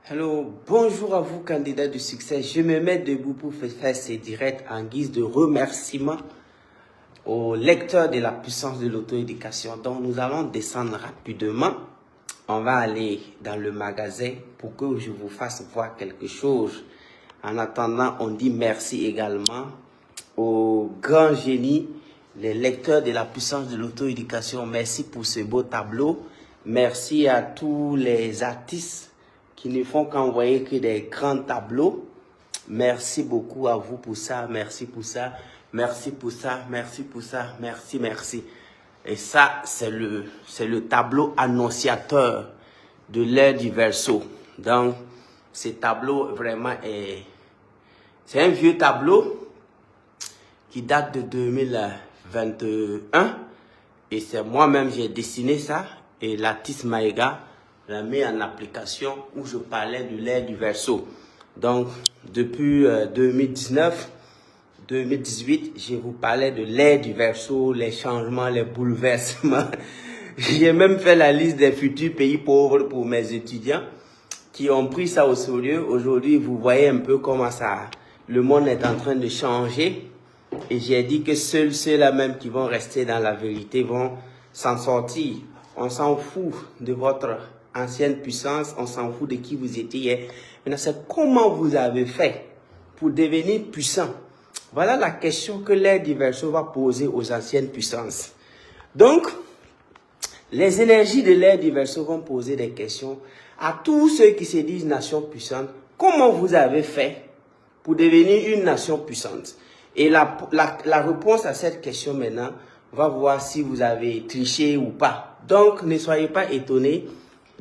Hello, bonjour à vous candidats du succès. Je me mets debout pour faire ces directs en guise de remerciement aux lecteurs de la puissance de l'auto-éducation. Donc nous allons descendre rapidement. On va aller dans le magasin pour que je vous fasse voir quelque chose. En attendant, on dit merci également aux grands génies, les lecteurs de la puissance de l'auto-éducation. Merci pour ce beau tableau. Merci à tous les artistes qui ne font qu'envoyer que des grands tableaux. Merci beaucoup à vous pour ça, merci pour ça, merci pour ça, merci pour ça, merci. Et ça, c'est le tableau annonciateur de l'ère du Verseau. Donc, ce tableau vraiment c'est un vieux tableau qui date de 2021. Et c'est moi-même j'ai dessiné ça. Et l'artiste Maïga l'a mis en application où je parlais de l'ère du Verseau. Donc, depuis 2019, 2018, je vous parlais de l'ère du Verseau, les changements, les bouleversements. J'ai même fait la liste des futurs pays pauvres pour mes étudiants qui ont pris ça au sérieux. Aujourd'hui, vous voyez un peu comment ça, le monde est en train de changer. Et j'ai dit que seuls ceux-là même qui vont rester dans la vérité vont s'en sortir. On s'en fout de votre ancienne puissance, on s'en fout de qui vous étiez hier. Maintenant, c'est comment vous avez fait pour devenir puissant. Voilà la question que l'ère du Verseau va poser aux anciennes puissances. Donc, les énergies de l'ère du Verseau vont poser des questions à tous ceux qui se disent nation puissante. Comment vous avez fait pour devenir une nation puissante? Et la réponse à cette question maintenant, on va voir si vous avez triché ou pas. Donc, ne soyez pas étonnés.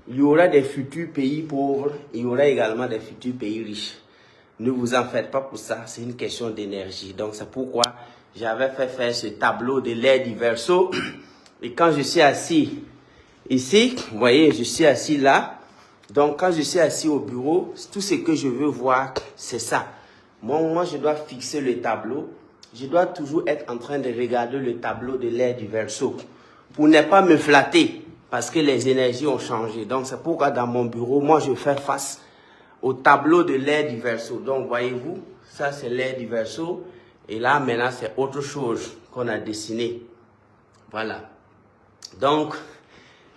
Il y aura des futurs pays pauvres, il y aura également des futurs pays riches. Ne vous en faites pas pour ça, c'est une question d'énergie. Donc, c'est pourquoi j'avais fait faire ce tableau de l'ère du Verseau. Et quand je suis assis ici, vous voyez, je suis assis là. Donc, quand je suis assis au bureau, tout ce que je veux voir, c'est ça. Moi, je dois fixer le tableau. Je dois toujours être en train de regarder le tableau de l'ère du Verseau pour ne pas me flatter parce que les énergies ont changé. Donc, c'est pourquoi dans mon bureau, moi, je fais face au tableau de l'ère du Verseau. Donc, voyez-vous, ça, c'est l'ère du Verseau. Et là, maintenant, c'est autre chose qu'on a dessiné. Voilà. Donc,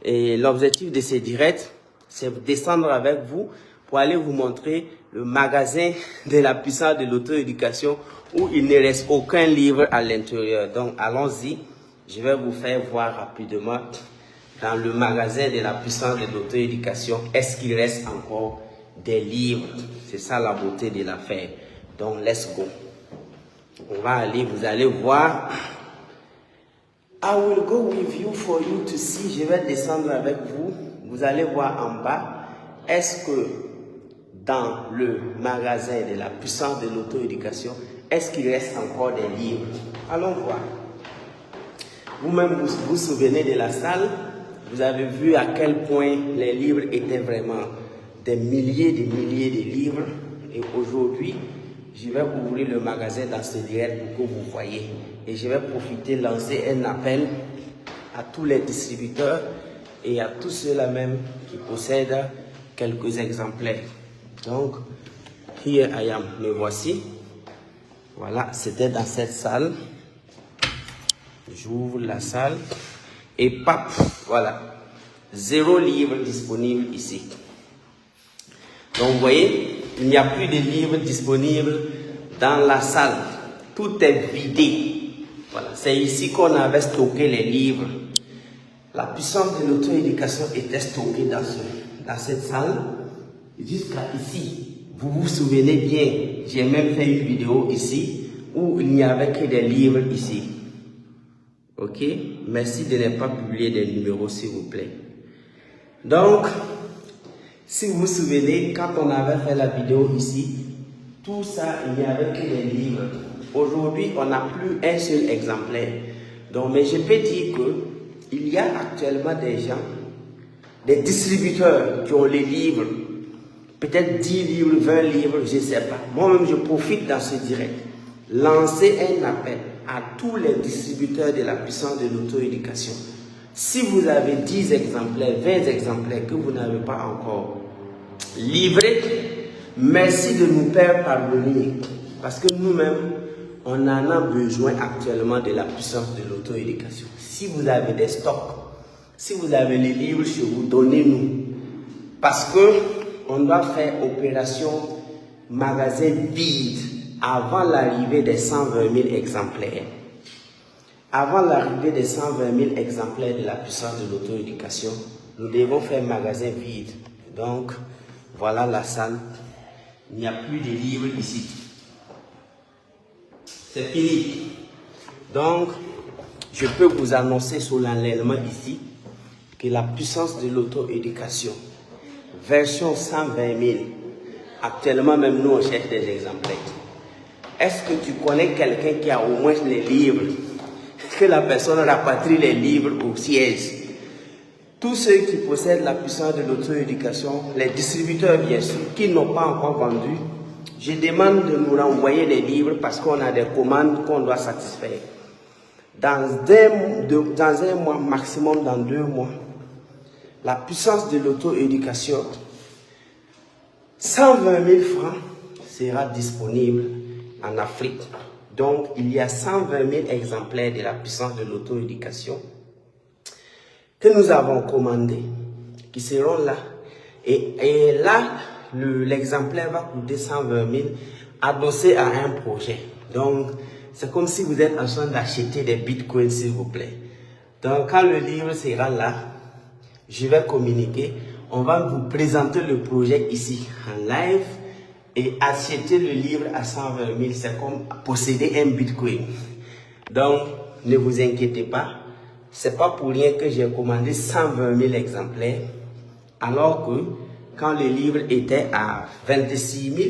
l'objectif de ces directs, c'est de descendre avec vous pour aller vous montrer le magasin de la puissance de l'auto-éducation où il ne reste aucun livre à l'intérieur. Donc, allons-y. Je vais vous faire voir rapidement dans le magasin de la puissance de l'auto-éducation, est-ce qu'il reste encore des livres? C'est ça la beauté de l'affaire. Donc, let's go. On va aller, vous allez voir. I will go with you for you to see. Je vais descendre avec vous. Vous allez voir en bas. Est-ce que dans le magasin de la puissance de l'auto-éducation, est-ce qu'il reste encore des livres? Allons voir. Vous-même, vous vous souvenez de la salle. Vous avez vu à quel point les livres étaient vraiment des milliers de livres. Et aujourd'hui, je vais ouvrir le magasin dans ce direct pour que vous voyez. Et je vais profiter, lancer un appel à tous les distributeurs et à tous ceux-là même qui possèdent quelques exemplaires. Donc, here I am, me voici. Voilà, c'était dans cette salle. J'ouvre la salle et pap, voilà, 0 livre disponible ici. Donc, vous voyez, il n'y a plus de livres disponibles dans la salle. Tout est vidé. Voilà, c'est ici qu'on avait stocké les livres. La puissance de l'auto-éducation était stockée dans cette salle jusqu'à ici. Vous vous souvenez bien, j'ai même fait une vidéo ici où il n'y avait que des livres ici. Ok, merci de ne pas publier des numéros s'il vous plaît. Donc, si vous vous souvenez, quand on avait fait la vidéo ici, tout ça, il n'y avait que des livres. Aujourd'hui, on n'a plus un seul exemplaire. Donc, mais je peux dire qu'il y a actuellement des gens, des distributeurs qui ont les livres, peut-être 10 livres, 20 livres, je ne sais pas. Moi-même, je profite dans ce direct. Lancer un appel à tous les distributeurs de la puissance de l'auto-éducation. Si vous avez 10 exemplaires, 20 exemplaires que vous n'avez pas encore, livré. Merci de nous faire parvenir. Parce que nous-mêmes, on en a besoin actuellement de la puissance de l'auto-éducation. Si vous avez des stocks, si vous avez les livres chez vous, donnez-nous. Parce que on doit faire opération magasin vide avant l'arrivée des 120 000 exemplaires. Avant l'arrivée des 120 000 exemplaires de la puissance de l'auto-éducation, nous devons faire magasin vide. Donc, voilà la salle. Il n'y a plus de livres ici. C'est fini. Donc, je peux vous annoncer solennellement ici que la puissance de l'auto-éducation, version 120 000, actuellement même nous on cherche des exemplaires. Est-ce que tu connais quelqu'un qui a au moins les livres? Que la personne rapatrie les livres au siège. Tous ceux qui possèdent la puissance de l'auto-éducation, les distributeurs bien sûr, qui n'ont pas encore vendu, je demande de nous renvoyer les livres parce qu'on a des commandes qu'on doit satisfaire. Dans un mois, maximum dans 2 mois, la puissance de l'auto-éducation, 120 000 francs sera disponible en Afrique. Donc, il y a 120 000 exemplaires de la puissance de l'auto-éducation que nous avons commandés, qui seront là. Et là, l'exemplaire va coûter 120 000 adossé à un projet. Donc, c'est comme si vous êtes en train d'acheter des bitcoins, s'il vous plaît. Donc, quand le livre sera là, je vais communiquer. On va vous présenter le projet ici, en live. Et acheter le livre à 120 000, c'est comme posséder un bitcoin. Donc, ne vous inquiétez pas. C'est pas pour rien que j'ai commandé 120 000 exemplaires. Alors que, quand le livre était à 26 000,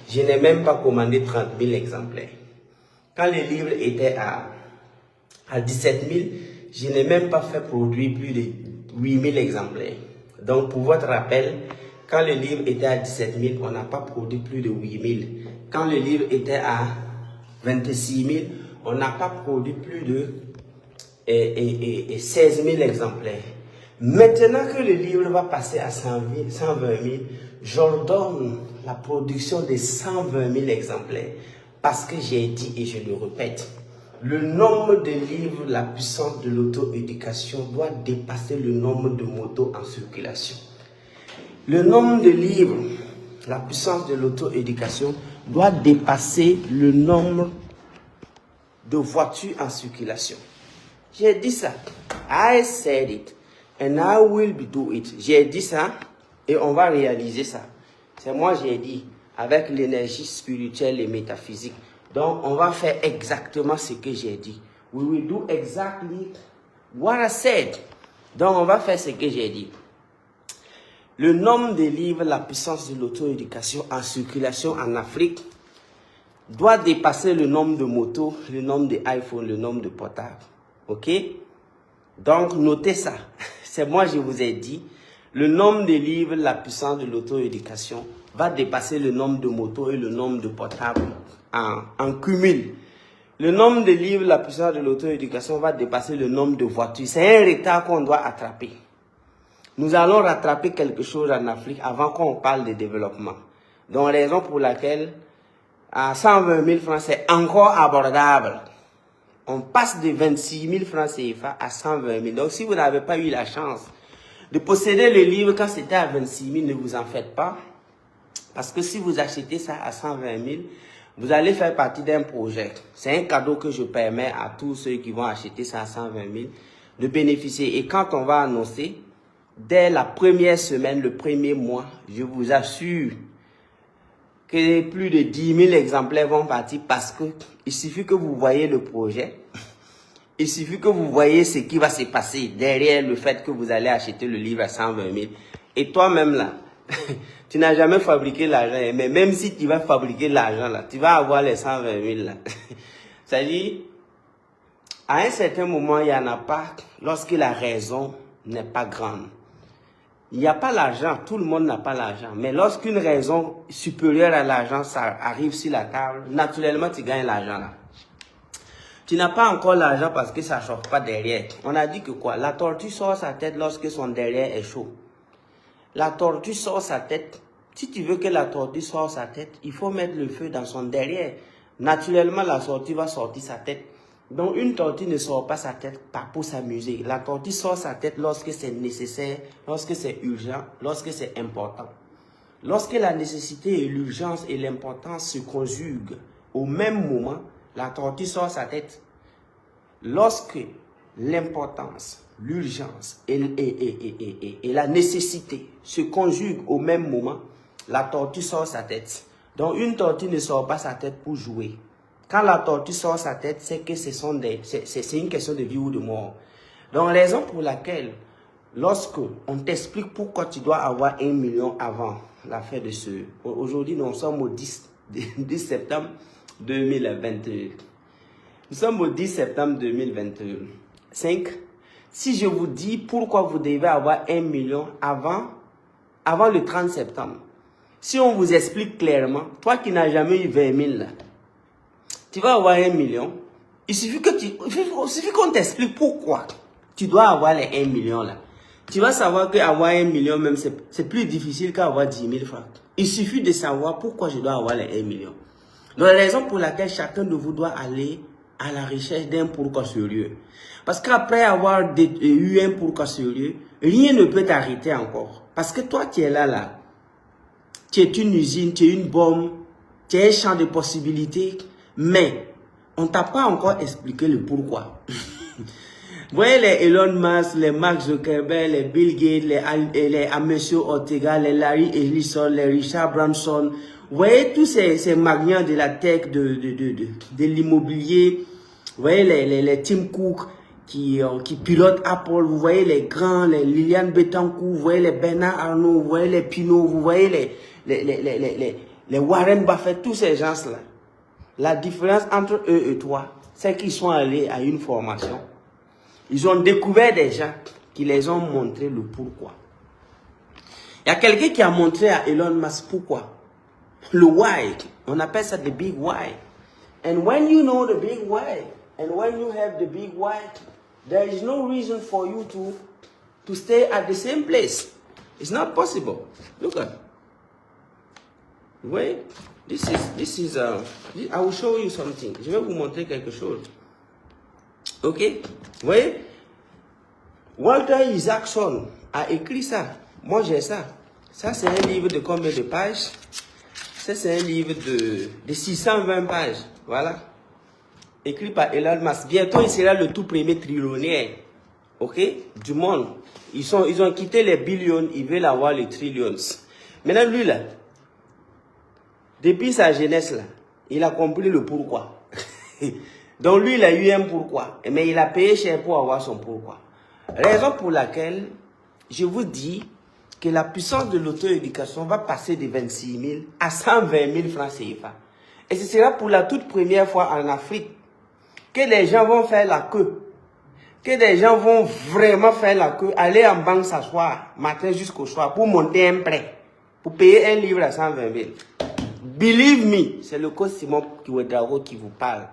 je n'ai même pas commandé 30 000 exemplaires. Quand le livre était à 17 000, je n'ai même pas fait produire plus de 8 000 exemplaires. Donc, pour votre rappel, quand le livre était à 17 000, on n'a pas produit plus de 8 000. Quand le livre était à 26 000, on n'a pas produit plus de 16 000 exemplaires. Maintenant que le livre va passer à 120 000, j'ordonne la production de 120 000 exemplaires. Parce que j'ai dit et je le répète, le nombre de livres, la puissance de l'auto-éducation doit dépasser le nombre de motos en circulation. Le nombre de livres, la puissance de l'auto-éducation doit dépasser le nombre de voitures en circulation. J'ai dit ça. I said it. And I will do it. J'ai dit ça et on va réaliser ça. C'est moi j'ai dit avec l'énergie spirituelle et métaphysique. Donc on va faire exactement ce que j'ai dit. We will do exactly what I said. Donc on va faire ce que j'ai dit. Le nombre de livres, la puissance de l'auto-éducation en circulation en Afrique doit dépasser le nombre de motos, le nombre d'iPhone, le nombre de portables. Ok? Donc, notez ça. C'est moi, je vous ai dit, le nombre de livres, la puissance de l'auto-éducation va dépasser le nombre de motos et le nombre de portables en cumul. Le nombre de livres, la puissance de l'auto-éducation va dépasser le nombre de voitures. C'est un retard qu'on doit attraper. Nous allons rattraper quelque chose en Afrique avant qu'on parle de développement. Donc, raison pour laquelle à 120 000 francs, c'est encore abordable. On passe de 26 000 francs CFA à 120 000. Donc, si vous n'avez pas eu la chance de posséder le livre quand c'était à 26 000, ne vous en faites pas. Parce que si vous achetez ça à 120 000, vous allez faire partie d'un projet. C'est un cadeau que je permets à tous ceux qui vont acheter ça à 120 000 de bénéficier. Et quand on va annoncer, dès la première semaine, le premier mois, je vous assure que plus de 10 000 exemplaires vont partir parce que il suffit que vous voyez le projet, il suffit que vous voyez ce qui va se passer derrière le fait que vous allez acheter le livre à 120 000. Et toi-même là, tu n'as jamais fabriqué l'argent, mais même si tu vas fabriquer l'argent là, tu vas avoir les 120 000 là. C'est-à-dire, à un certain moment, il n'y en a pas lorsque la raison n'est pas grande. Il n'y a pas l'argent, tout le monde n'a pas l'argent. Mais lorsqu'une raison supérieure à l'argent, ça arrive sur la table, naturellement, tu gagnes l'argent là. Tu n'as pas encore l'argent parce que ça ne sort pas derrière. On a dit que quoi? La tortue sort sa tête lorsque son derrière est chaud. la tortue sort sa tête, si tu veux que la tortue sorte sa tête, il faut mettre le feu dans son derrière. Naturellement, la tortue va sortir sa tête. Donc, une tortue ne sort pas sa tête pas pour s'amuser. La tortue sort sa tête lorsque c'est nécessaire, lorsque c'est urgent, lorsque c'est important. Lorsque la nécessité et l'urgence et l'importance se conjuguent au même moment, la tortue sort sa tête. Lorsque l'importance, l'urgence et la nécessité se conjuguent au même moment, la tortue sort sa tête. Donc, une tortue ne sort pas sa tête pour jouer. Quand la tortue sort sa tête, c'est que c'est une question de vie ou de mort. Donc, raison pour laquelle, lorsque on t'explique pourquoi tu dois avoir 1 million avant la fin de ce... Aujourd'hui, nous sommes au 10 septembre 2022. Nous sommes au 10 septembre 2025. Si je vous dis pourquoi vous devez avoir 1 million avant le 30 septembre, si on vous explique clairement, toi qui n'as jamais eu 20 000, là, tu vas avoir 1 million. Il suffit qu'on t'explique pourquoi tu dois avoir les 1 million là. Tu vas savoir qu'avoir 1 million même, c'est plus difficile qu'avoir 10 000 francs. Il suffit de savoir pourquoi je dois avoir les 1 million. Donc, la raison pour laquelle chacun de vous doit aller à la recherche d'un pourquoi sérieux. Parce qu'après avoir eu un pourquoi sérieux, rien ne peut t'arrêter encore. Parce que toi, tu es là. Tu es une usine, tu es une bombe, tu es un champ de possibilités, mais on ne t'a pas encore expliqué le pourquoi. Vous voyez les Elon Musk, les Mark Zuckerberg, les Bill Gates, les Amecio Ortega, les Larry Ellison, les Richard Branson. Vous voyez tous ces magnats de la tech, de l'immobilier. Vous voyez les Tim Cook qui pilotent Apple. Vous voyez les grands, les Liliane Bettencourt. Vous voyez les Bernard Arnault. Vous voyez les Pinot. Vous voyez les Warren Buffett. Tous ces gens-là. La différence entre eux et toi, c'est qu'ils sont allés à une formation. Ils ont découvert des gens qui les ont montré le pourquoi. Il y a quelqu'un qui a montré à Elon Musk pourquoi. Le why. On appelle ça the big why. And when you know the big why, and when you have the big why, there is no reason for you to stay at the same place. It's not possible. Look at it. Wait. This is I will show you something. Je vais vous montrer quelque chose. Ok? Vous voyez? Walter Isaacson a écrit ça. Moi, j'ai ça. Ça, c'est un livre de combien de pages? Ça, c'est un livre de 620 pages. Voilà. Écrit par Elon Musk. Bientôt, il sera le tout premier trillionnaire. Ok? Du monde. Ils ont quitté les billions. Ils veulent avoir les trillions. Maintenant, lui, là, depuis sa jeunesse, là, il a compris le pourquoi. Donc lui, il a eu un pourquoi. Mais il a payé cher pour avoir son pourquoi. Raison pour laquelle je vous dis que la puissance de l'auto-éducation va passer de 26 000 à 120 000 francs CFA. Et ce sera pour la toute première fois en Afrique que les gens vont faire la queue. Que des gens vont vraiment faire la queue, aller en banque s'asseoir, matin jusqu'au soir, pour monter un prêt. Pour payer un livre à 120 000. Believe me, c'est le coach Simon Kiwedrago qui vous parle.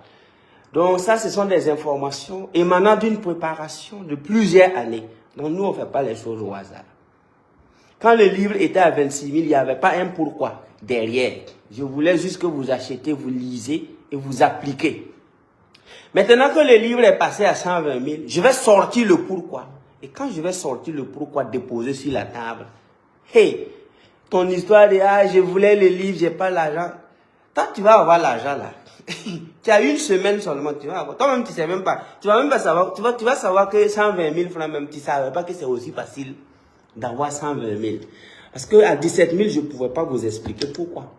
Donc ça, ce sont des informations émanant d'une préparation de plusieurs années. Donc nous, on ne fait pas les choses au hasard. Quand le livre était à 26 000, il n'y avait pas un pourquoi derrière. Je voulais juste que vous achetez, vous lisez et vous appliquez. Maintenant que le livre est passé à 120 000, je vais sortir le pourquoi. Et quand je vais sortir le pourquoi déposer sur la table, hey, ton histoire de « ah, je voulais le livre, j'ai pas l'argent ». Toi, tu vas avoir l'argent là. Tu as une semaine seulement, tu vas avoir. Toi-même, tu sais même pas. Tu vas même pas savoir. Tu vas savoir que 120 000 francs, même tu ne savais pas que c'est aussi facile d'avoir 120 000. Parce qu'à 17 000, je ne pouvais pas vous expliquer pourquoi.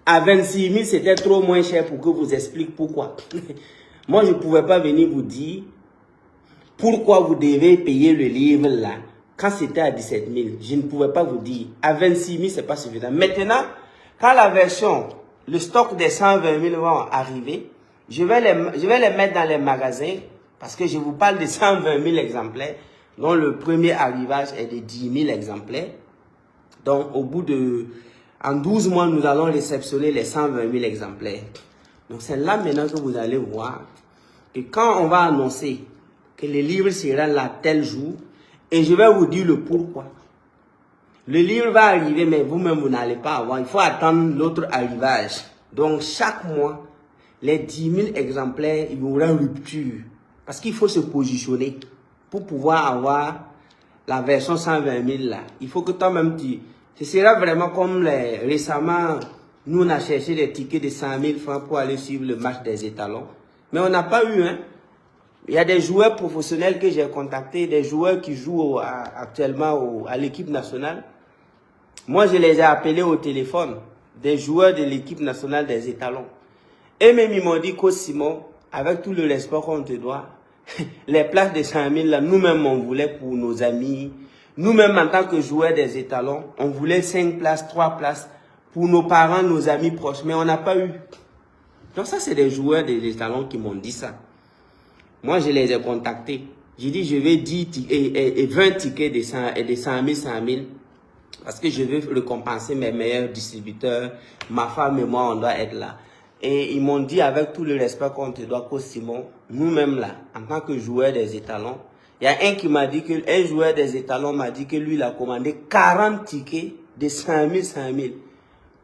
À 26 000, c'était trop moins cher pour que je vous explique pourquoi. Moi, je ne pouvais pas venir vous dire pourquoi vous devez payer le livre là. Quand c'était à 17 000, je ne pouvais pas vous dire. À 26 000, ce n'est pas suffisant. Maintenant, quand la version, le stock des 120 000 vont arriver, je vais les mettre dans les magasins parce que je vous parle de 120 000 exemplaires, dont le premier arrivage est de 10 000 exemplaires. Donc, en 12 mois, nous allons réceptionner les 120 000 exemplaires. Donc, c'est là maintenant que vous allez voir que quand on va annoncer que les livres seront là tel jour, et je vais vous dire le pourquoi. Le livre va arriver, mais vous-même, vous n'allez pas avoir. Il faut attendre l'autre arrivage. Donc, chaque mois, les 10 000 exemplaires, il y aura une rupture. Parce qu'il faut se positionner pour pouvoir avoir la version 120 000 là. Il faut que toi-même tu... Ce sera vraiment comme récemment, nous on a cherché des tickets de 100 000 francs pour aller suivre le match des étalons. Mais on n'a pas eu, hein. Il y a des joueurs professionnels que j'ai contactés, des joueurs qui jouent actuellement à l'équipe nationale. Moi, je les ai appelés au téléphone, des joueurs de l'équipe nationale des étalons. Et même ils m'ont dit que Simon, avec tout le respect qu'on te doit, les places de 100 000, là, nous-mêmes, on voulait pour nos amis. Nous-mêmes, en tant que joueurs des étalons, on voulait 5 places, 3 places pour nos parents, nos amis proches. Mais on n'a pas eu. Donc ça, c'est des joueurs des étalons qui m'ont dit ça. Moi, je les ai contactés. J'ai dit, je vais 10 et 20 tickets de 100 000, 100 000. Parce que je veux récompenser mes meilleurs distributeurs. Ma femme et moi, on doit être là. Et ils m'ont dit, avec tout le respect qu'on te doit, que Simon, nous-mêmes là, en tant que joueurs des étalons, il y a un qui m'a dit que, un joueur des étalons m'a dit que lui, il a commandé 40 tickets de 100 000, 100 000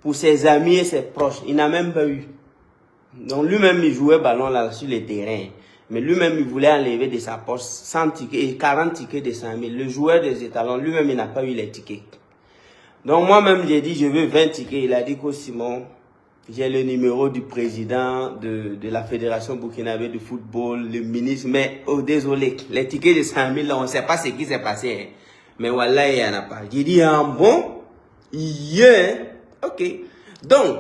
pour ses amis et ses proches. Il n'a même pas eu. Donc lui-même, il jouait ballon là sur le terrain. Mais lui-même, il voulait enlever de sa poche 100 tickets et 40 tickets de 100 000. Le joueur des étalons, lui-même, il n'a pas eu les tickets. Donc moi-même, j'ai dit, je veux 20 tickets. Il a dit que Simon, j'ai le numéro du président de la Fédération burkinabé de football, le ministre. Mais, oh désolé, les tickets de 100 000, là, on ne sait pas ce qui s'est passé. Hein. Mais voilà, il n'y en a pas. J'ai dit, ah bon, yeah, ok. Donc,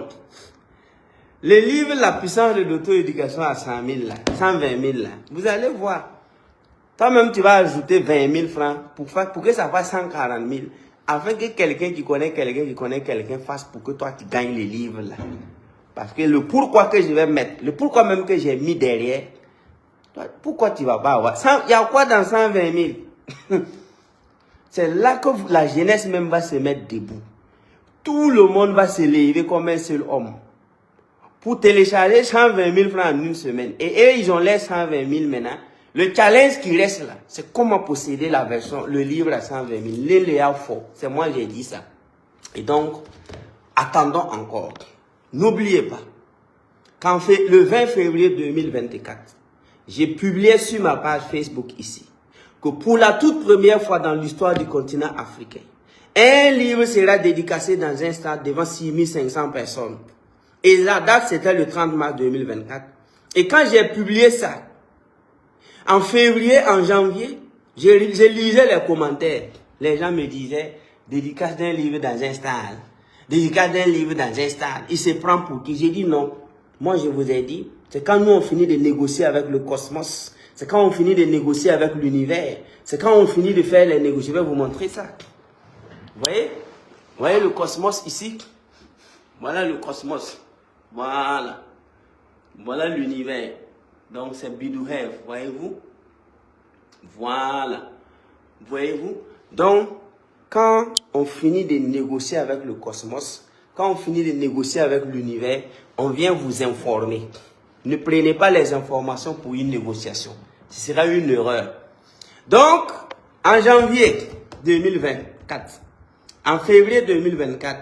le livre La puissance de l'auto-éducation à 100 000, là, 120 000, là, vous allez voir. Toi-même, tu vas ajouter 20 000 francs pour que ça fasse 140 000. Afin que quelqu'un qui connaît quelqu'un fasse pour que toi, tu gagnes les livres, là. Parce que le pourquoi que je vais mettre, le pourquoi même que j'ai mis derrière, toi, pourquoi tu vas pas avoir? Il y a quoi dans 120 000? C'est là que la jeunesse même va se mettre debout. Tout le monde va se lever comme un seul homme. Pour télécharger 120 000 francs en une semaine. Et eux, ils ont les 120 000 maintenant. Le challenge qui reste là, c'est comment posséder la version, le livre à 120 000. Les léa faux. C'est moi qui ai dit ça. Et donc, attendons encore. N'oubliez pas le 20 février 2024, j'ai publié sur ma page Facebook ici que pour la toute première fois dans l'histoire du continent africain, un livre sera dédicacé dans un stade devant 6500 personnes. Et la date, c'était le 30 mars 2024. Et quand j'ai publié ça, en février, en janvier, je lisais les commentaires. Les gens me disaient, dédicace d'un livre dans un stade. Dédicace d'un livre dans un stade. Il se prend pour qui? J'ai dit non. Moi, je vous ai dit, c'est quand nous on finit de négocier avec le cosmos. C'est quand on finit de négocier avec l'univers. C'est quand on finit de faire les négociations. Je vais vous montrer ça. Vous voyez le cosmos ici? Voilà le cosmos. Voilà. Voilà l'univers. Donc c'est Bidouhev. Voyez-vous? Voilà. Voyez-vous? Donc, quand on finit de négocier avec le cosmos, quand on finit de négocier avec l'univers, on vient vous informer. Ne prenez pas les informations pour une négociation. Ce sera une erreur. Donc, en janvier 2024, en février 2024,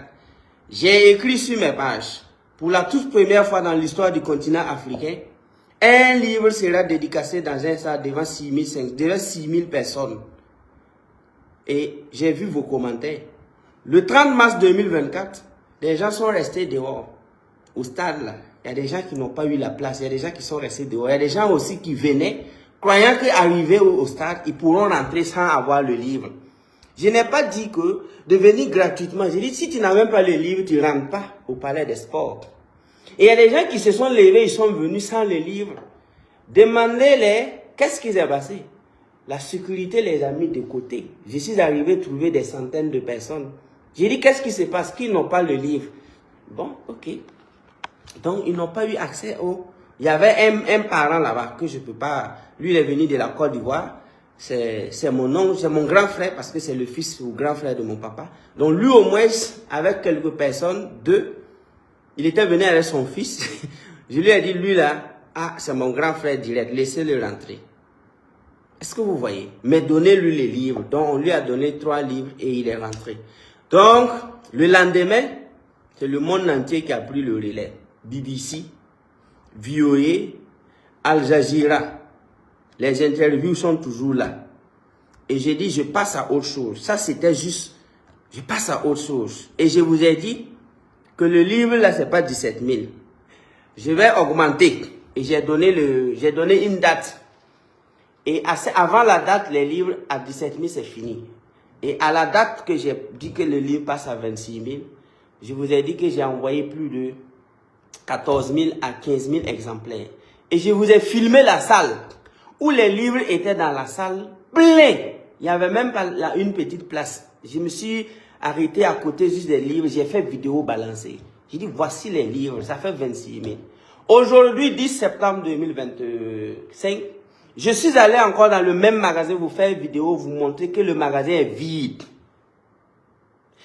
j'ai écrit sur mes pages, pour la toute première fois dans l'histoire du continent africain, un livre sera dédicacé dans un stade devant 6 000 personnes. Et j'ai vu vos commentaires. Le 30 mars 2024, les gens sont restés dehors, au stade là. Il y a des gens qui n'ont pas eu la place, il y a des gens qui sont restés dehors. Il y a des gens aussi qui venaient, croyant qu'arrivés au stade, ils pourront rentrer sans avoir le livre. Je n'ai pas dit que de venir gratuitement. J'ai dit, si tu n'as même pas le livre, tu ne rentres pas au palais des sports. Et il y a des gens qui se sont levés, ils sont venus sans le livre. Demandez-les, qu'est-ce qui s'est passé? La sécurité les a mis de côté. Je suis arrivé à trouver des centaines de personnes. J'ai dit, qu'est-ce qui se passe? Qu'ils n'ont pas le livre. Bon, ok. Donc, ils n'ont pas eu accès au... Il y avait un parent là-bas que je ne peux pas... Lui, il est venu de la Côte d'Ivoire. C'est mon oncle, c'est mon grand frère parce que c'est le fils ou grand frère de mon papa. Donc, lui, au moins, avec quelques personnes, il était venu avec son fils. Je lui ai dit, lui là, ah, c'est mon grand frère direct, laissez-le rentrer. Est-ce que vous voyez? Mais donnez-lui les livres. Donc, on lui a donné 3 livres et il est rentré. Donc, le lendemain, c'est le monde entier qui a pris le relais. BBC, VOA, Al Jazeera. Les interviews sont toujours là. Et j'ai dit, je passe à autre chose. Ça, c'était juste, je passe à autre chose. Et je vous ai dit que le livre, là, c'est pas 17 000. Je vais augmenter. Et j'ai donné une date. Et avant la date, les livres à 17 000, c'est fini. Et à la date que j'ai dit que le livre passe à 26 000, je vous ai dit que j'ai envoyé plus de 14 000 à 15 000 exemplaires. Et je vous ai filmé la salle où les livres étaient dans la salle plein. Il n'y avait même pas une petite place. Je me suis arrêté à côté juste des livres. J'ai fait vidéo balancée. J'ai dit, voici les livres. Ça fait 26 000. Aujourd'hui, 10 septembre 2025, je suis allé encore dans le même magasin vous faire vidéo, vous montrer que le magasin est vide.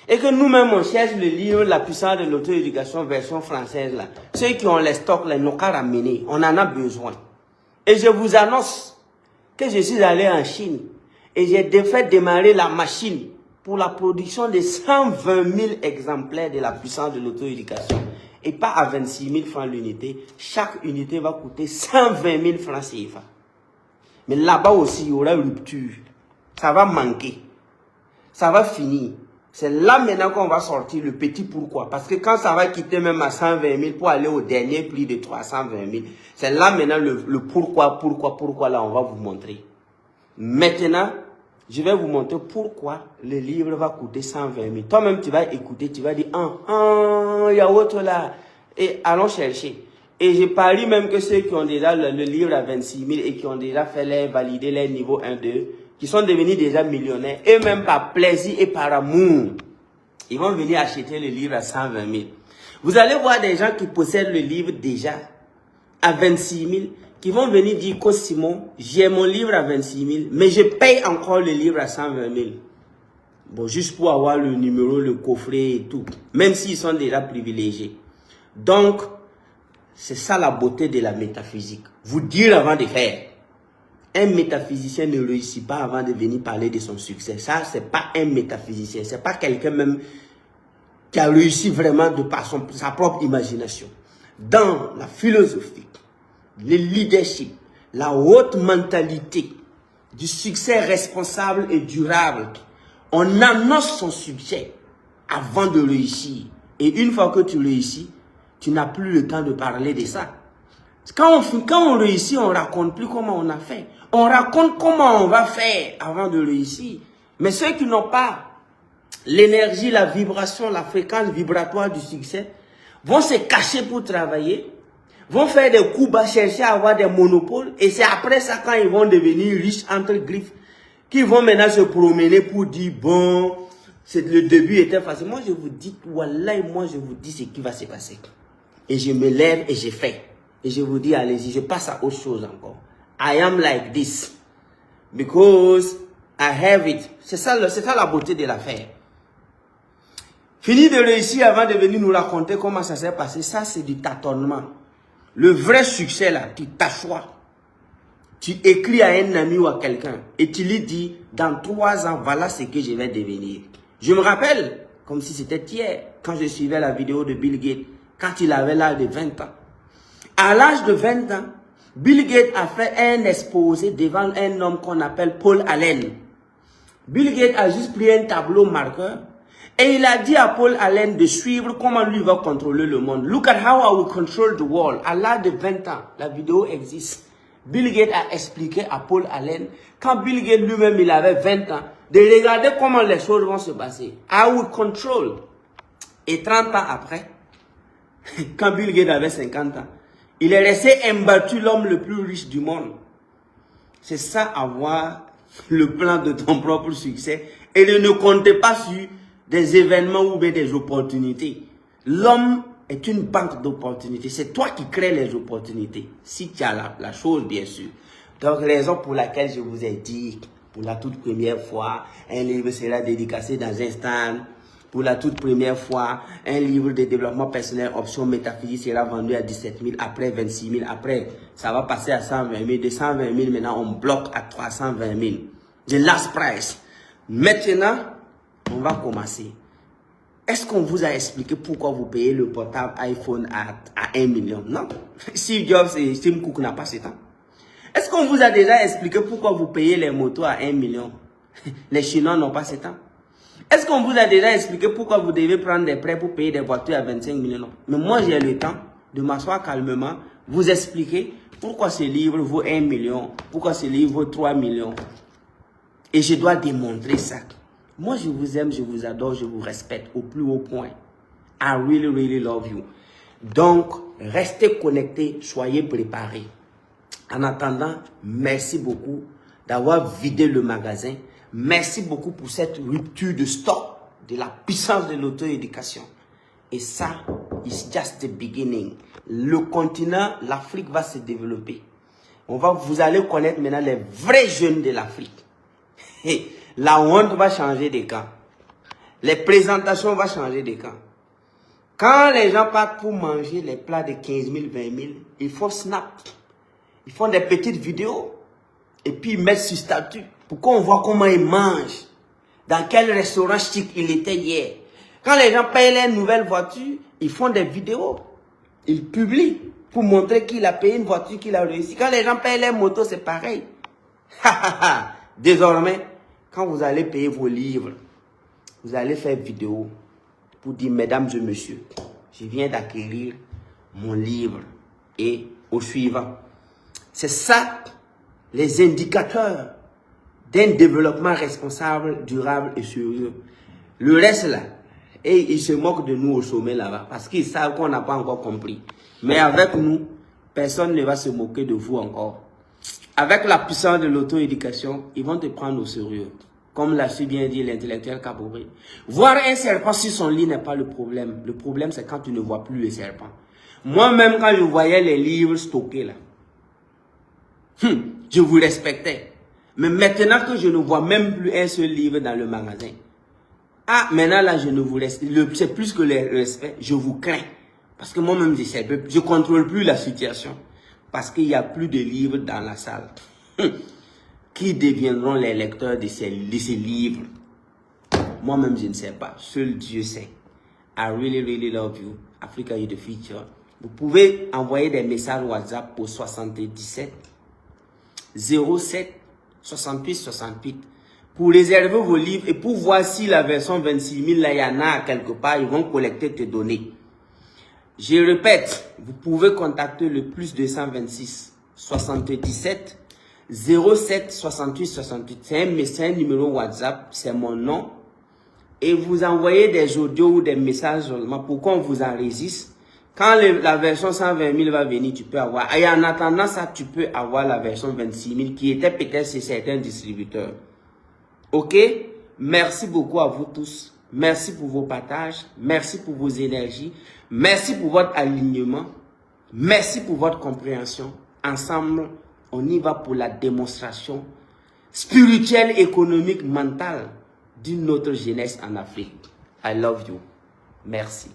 Et que nous-mêmes, on cherche le livre La puissance de l'auto-éducation version française. Là. Ceux qui ont les stocks, là, ils n'ont qu'à ramener. On en a besoin. Et je vous annonce que je suis allé en Chine. Et j'ai fait démarrer la machine pour la production de 120 000 exemplaires de La puissance de l'auto-éducation. Et pas à 26 000 francs l'unité. Chaque unité va coûter 120 000 francs CFA. Mais là-bas aussi, il y aura une rupture. Ça va manquer. Ça va finir. C'est là maintenant qu'on va sortir le petit pourquoi. Parce que quand ça va quitter même à 120 000 pour aller au dernier prix de 320 000, c'est là maintenant le pourquoi là on va vous montrer. Maintenant, je vais vous montrer pourquoi le livre va coûter 120 000. Toi-même, tu vas écouter, tu vas dire, il y a autre là. Et allons chercher. Et je parie même que ceux qui ont déjà le livre à 26 000 et qui ont déjà fait valider les niveaux 1, 2, qui sont devenus déjà millionnaires, et même par plaisir et par amour, ils vont venir acheter le livre à 120 000. Vous allez voir des gens qui possèdent le livre déjà à 26 000, qui vont venir dire, Simon, j'ai mon livre à 26 000, mais je paye encore le livre à 120 000. Bon, juste pour avoir le numéro, le coffret et tout, même s'ils sont déjà privilégiés. Donc, c'est ça la beauté de la métaphysique. Vous dire avant de faire. Un métaphysicien ne réussit pas avant de venir parler de son succès. Ça, c'est pas un métaphysicien. C'est pas quelqu'un même qui a réussi vraiment de par sa propre imagination. Dans la philosophie, le leadership, la haute mentalité du succès responsable et durable, on annonce son succès avant de réussir. Et une fois que tu réussis, tu n'as plus le temps de parler de ça. Quand on réussit, on ne raconte plus comment on a fait. On raconte comment on va faire avant de réussir. Mais ceux qui n'ont pas l'énergie, la vibration, la fréquence vibratoire du succès, vont se cacher pour travailler, vont faire des coups bas, chercher à avoir des monopoles. Et c'est après ça, quand ils vont devenir riches entre griffes, qu'ils vont maintenant se promener pour dire, bon, le début était facile. Moi, je vous dis, wallah, moi, je vous dis ce qui va se passer. Et je me lève et je fais. Et je vous dis, allez-y, je passe à autre chose encore. I am like this. Because I have it. C'est ça la beauté de l'affaire. Fini de réussir avant de venir nous raconter comment ça s'est passé. Ça, c'est du tâtonnement. Le vrai succès, là, tu t'assois. Tu écris à un ami ou à quelqu'un. Et tu lui dis, dans 3 ans, voilà ce que je vais devenir. Je me rappelle, comme si c'était hier, quand je suivais la vidéo de Bill Gates, quand il avait l'âge de 20 ans. À l'âge de 20 ans, Bill Gates a fait un exposé devant un homme qu'on appelle Paul Allen. Bill Gates a juste pris un tableau marqueur et il a dit à Paul Allen de suivre comment lui va contrôler le monde. Look at how I will control the world. À l'âge de 20 ans, la vidéo existe. Bill Gates a expliqué à Paul Allen, quand Bill Gates lui-même il avait 20 ans, de regarder comment les choses vont se passer. I will control. Et 30 ans après, quand Bill Gates avait 50 ans, il est resté imbattu l'homme le plus riche du monde. C'est ça, avoir le plan de ton propre succès et de ne compter pas sur des événements ou bien des opportunités. L'homme est une banque d'opportunités. C'est toi qui crées les opportunités. Si tu as la chose, bien sûr. Donc, raison pour laquelle je vous ai dit, pour la toute première fois, un livre sera dédicacé dans un stand. Pour la toute première fois, un livre de développement personnel, option métaphysique, sera vendu à 17 000, après 26 000, après, ça va passer à 120 000. De 120 000, maintenant, on bloque à 320 000. The last price. Maintenant, on va commencer. Est-ce qu'on vous a expliqué pourquoi vous payez le portable iPhone à 1 million? Non. Steve Jobs et Tim Cook n'ont pas ce temps. Est-ce qu'on vous a déjà expliqué pourquoi vous payez les motos à 1 million? Les Chinois n'ont pas ce temps. Est-ce qu'on vous a déjà expliqué pourquoi vous devez prendre des prêts pour payer des voitures à 25 millions? Mais moi, j'ai le temps de m'asseoir calmement, vous expliquer pourquoi ce livre vaut 1 million, pourquoi ce livre vaut 3 millions. Et je dois démontrer ça. Moi, je vous aime, je vous adore, je vous respecte au plus haut point. I really, really love you. Donc, restez connectés, soyez préparés. En attendant, merci beaucoup d'avoir vidé le magasin. Merci beaucoup pour cette rupture de stock, de la puissance de l'auto-éducation. Et ça, it's just the beginning. Le continent, l'Afrique va se développer. Vous allez connaître maintenant les vrais jeunes de l'Afrique. La honte va changer de camp. Les présentations vont changer de camp. Quand les gens partent pour manger les plats de 15 000, 20 000, ils font snap. Ils font des petites vidéos. Et puis ils mettent sur statut. Pour qu'on voit comment ils mangent. Dans quel restaurant chic il était hier. Quand les gens payent les nouvelles voitures, ils font des vidéos. Ils publient pour montrer qu'il a payé une voiture qu'il a réussi. Quand les gens payent les motos, c'est pareil. Désormais, quand vous allez payer vos livres, vous allez faire vidéo pour dire, mesdames et messieurs, je viens d'acquérir mon livre et au suivant. C'est ça, les indicateurs d'un développement responsable, durable et sérieux. Le reste là, et ils se moquent de nous au sommet là-bas, parce qu'ils savent qu'on n'a pas encore compris. Mais avec nous, personne ne va se moquer de vous encore. Avec la puissance de l'auto-éducation, ils vont te prendre au sérieux. Comme l'a si bien dit l'intellectuel Kabouré. Voir un serpent sur son lit n'est pas le problème. Le problème, c'est quand tu ne vois plus le serpent. Moi-même, quand je voyais les livres stockés là, je vous respectais. Mais maintenant que je ne vois même plus un seul livre dans le magasin, maintenant là, je ne vous respecte. C'est plus que le respect, je vous crains. Parce que moi-même, je ne contrôle plus la situation. Parce qu'il n'y a plus de livres dans la salle. Qui deviendront les lecteurs de ces livres? Moi-même, je ne sais pas. Seul Dieu sait. I really, really love you. Africa is the future. Vous pouvez envoyer des messages WhatsApp au 77 07 68 68 pour réserver vos livres et pour voir si la version 26 000, là, il y en a quelque part, ils vont collecter tes données. Je répète, vous pouvez contacter le plus 226 77 07 68 68. C'est un numéro WhatsApp, c'est mon nom. Et vous envoyez des audios ou des messages seulement pour qu'on vous enregistre. Quand la version 120 000 va venir, tu peux avoir. Et en attendant ça, tu peux avoir la version 26 000 qui était peut-être chez certains distributeurs. Ok? Merci beaucoup à vous tous. Merci pour vos partages. Merci pour vos énergies. Merci pour votre alignement. Merci pour votre compréhension. Ensemble, on y va pour la démonstration spirituelle, économique, mentale d'une autre jeunesse en Afrique. I love you. Merci.